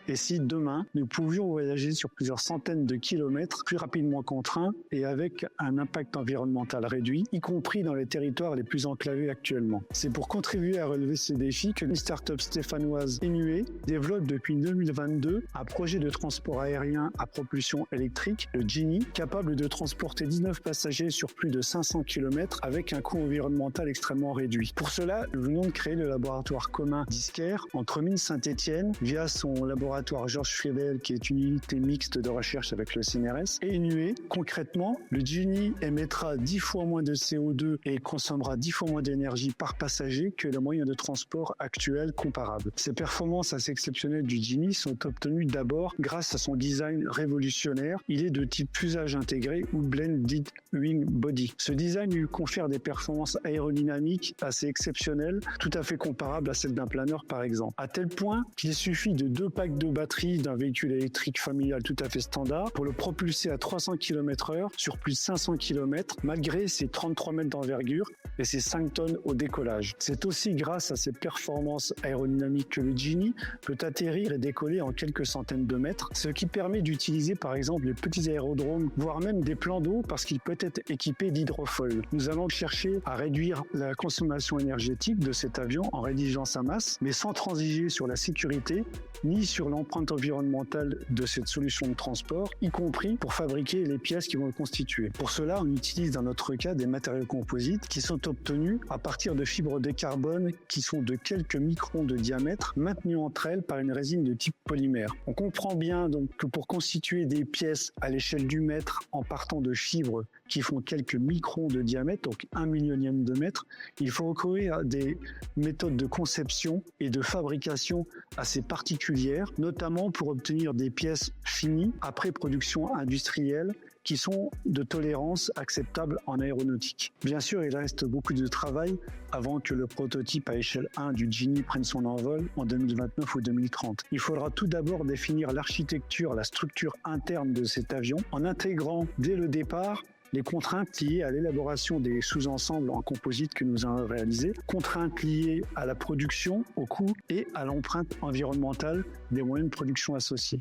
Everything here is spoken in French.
Et si demain, nous pouvions voyager sur plusieurs centaines de kilomètres plus rapidement qu'en train et avec un impact environnemental réduit, y compris dans les territoires les plus enclavés actuellement. C'est pour contribuer à relever ces défis que une start-up stéphanoise Enue développe depuis 2022 un projet de transport aérien à propulsion électrique, le Genie, capable de transporter 19 passagers sur plus de 500 km avec un coût environnemental extrêmement réduit. Pour cela, nous venons de créer le laboratoire commun d'Isker entre Mines Saint-Étienne via son laboratoire Georges Friedel qui est une unité mixte de recherche avec le CNRS et Enue. Concrètement, le Genie émettra 10 fois moins de CO2 et consommera 10 fois moins d'énergie par passager que le moyen de transport actuel comparable. Ces performances assez exceptionnelles du Genie sont obtenues d'abord grâce à son design révolutionnaire. Il est de type fusage intégré ou blended wing body. Ce design lui confère des performances aérodynamiques assez exceptionnelles, tout à fait comparables à celles d'un planeur par exemple. À tel point qu'il suffit de 2 packs de batterie d'un véhicule électrique familial tout à fait standard pour le propulser à 300 km/h sur plus de 500 km malgré ses 33 mètres d'envergure et ses 5 tonnes au décollage. C'est aussi grâce à ses performances aérodynamiques que le Genie peut atterrir et décoller en quelques centaines de mètres, ce qui permet d'utiliser par exemple les petits aérodromes, voire même des plans d'eau parce qu'il peut être équipé d'hydrofoil. Nous allons chercher à réduire la consommation énergétique de cet avion en réduisant sa masse, mais sans transiger sur la sécurité ni sur l'empreinte environnementale de cette solution de transport, y compris pour fabriquer les pièces qui vont le constituer. Pour cela, on utilise dans notre cas des matériaux composites qui sont obtenus à partir de fibres de carbone qui sont de quelques microns de diamètre, maintenues entre elles par une résine de type polymère. On comprend bien donc que pour constituer des pièces à l'échelle du mètre en partant de fibres qui font quelques microns de diamètre, donc 1/1000 de mètre, il faut recourir à des méthodes de conception et de fabrication assez particulières, notamment pour obtenir des pièces finies après production industrielle qui sont de tolérance acceptable en aéronautique. Bien sûr, il reste beaucoup de travail avant que le prototype à échelle 1 du Genie prenne son envol en 2029 ou 2030. Il faudra tout d'abord définir l'architecture, la structure interne de cet avion en intégrant dès le départ les contraintes liées à l'élaboration des sous-ensembles en composite que nous avons réalisés, contraintes liées à la production, au coût et à l'empreinte environnementale des moyens de production associés.